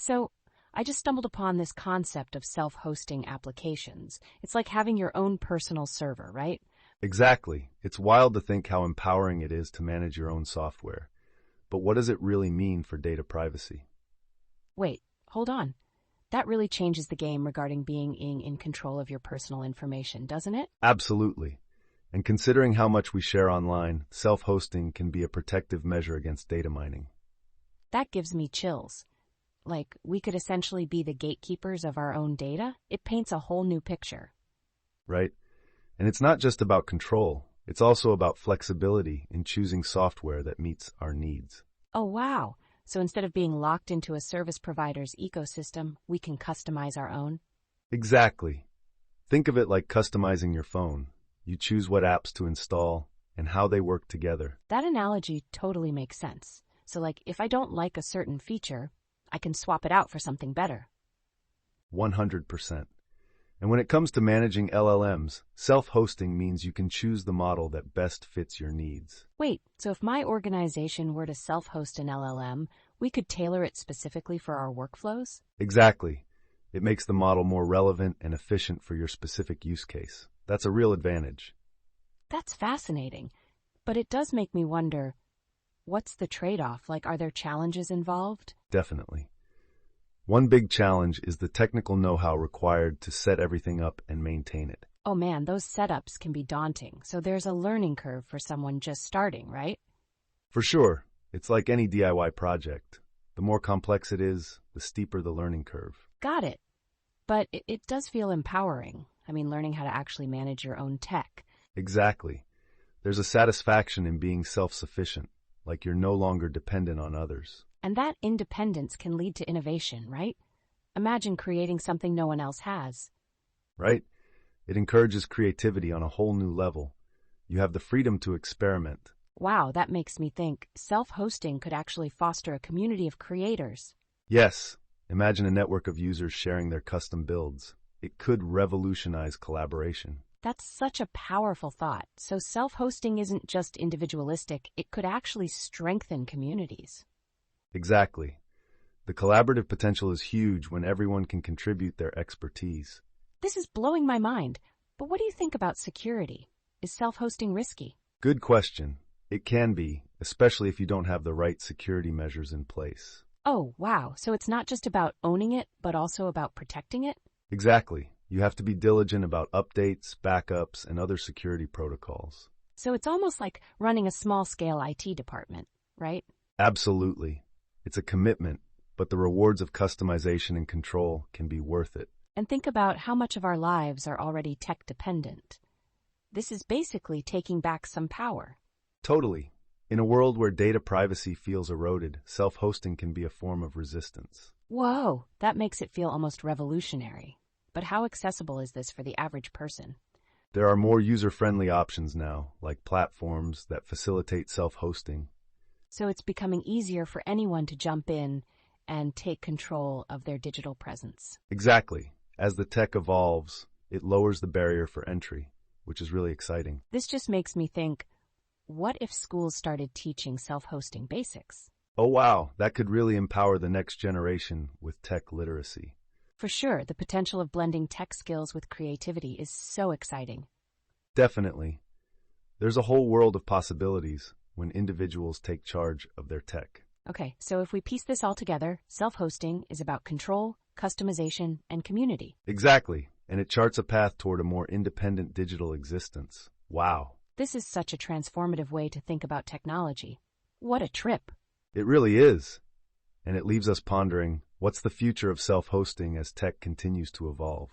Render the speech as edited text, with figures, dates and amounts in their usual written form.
So, I just stumbled upon this concept of self-hosting applications. It's like having your own personal server, right? Exactly. It's wild to think how empowering it is to manage your own software. But what does it really mean for data privacy? Wait, hold on. That really changes the game regarding being in control of your personal information, doesn't it? Absolutely. And considering how much we share online, self-hosting can be a protective measure against data mining. That gives me chills. Like, we could essentially be the gatekeepers of our own data? It paints a whole new picture. Right? And it's not just about control. It's also about flexibility in choosing software that meets our needs. Oh, wow. So instead of being locked into a service provider's ecosystem, we can customize our own? Exactly. Think of it like customizing your phone. You choose what apps to install and how they work together. That analogy totally makes sense. So like, if I don't like a certain feature, I can swap it out for something better. 100%. And when it comes to managing LLMs, self-hosting means you can choose the model that best fits your needs. Wait, so if my organization were to self-host an LLM, we could tailor it specifically for our workflows? Exactly. It makes the model more relevant and efficient for your specific use case. That's a real advantage. That's fascinating. But it does make me wonder, what's the trade-off? Like, are there challenges involved? Definitely. One big challenge is the technical know-how required to set everything up and maintain it. Oh man, those setups can be daunting. So there's a learning curve for someone just starting, right? For sure, it's like any DIY project. The more complex it is, the steeper the learning curve. Got it. But it does feel empowering. I mean, learning how to actually manage your own tech. Exactly. There's a satisfaction in being self-sufficient, like you're no longer dependent on others. And that independence can lead to innovation, right? Imagine creating something no one else has. Right? It encourages creativity on a whole new level. You have the freedom to experiment. Wow, that makes me think self-hosting could actually foster a community of creators. Yes, imagine a network of users sharing their custom builds. It could revolutionize collaboration. That's such a powerful thought. So self-hosting isn't just individualistic, it could actually strengthen communities. Exactly. The collaborative potential is huge when everyone can contribute their expertise. This is blowing my mind. But what do you think about security? Is self-hosting risky? Good question. It can be, especially if you don't have the right security measures in place. Oh, wow. So it's not just about owning it, but also about protecting it? Exactly. You have to be diligent about updates, backups, and other security protocols. So it's almost like running a small-scale IT department, right? Absolutely. It's a commitment, but the rewards of customization and control can be worth it. And think about how much of our lives are already tech-dependent. This is basically taking back some power. Totally. In a world where data privacy feels eroded, self-hosting can be a form of resistance. Whoa, that makes it feel almost revolutionary. But how accessible is this for the average person? There are more user-friendly options now, like platforms that facilitate self-hosting. So it's becoming easier for anyone to jump in and take control of their digital presence. Exactly. As the tech evolves, it lowers the barrier for entry, which is really exciting. This just makes me think, what if schools started teaching self-hosting basics? Oh wow, that could really empower the next generation with tech literacy. For sure, the potential of blending tech skills with creativity is so exciting. Definitely. There's a whole world of possibilities when individuals take charge of their tech. Okay, so if we piece this all together, self-hosting is about control, customization, and community. Exactly, and it charts a path toward a more independent digital existence. Wow. This is such a transformative way to think about technology. What a trip. It really is. And it leaves us pondering, what's the future of self-hosting as tech continues to evolve?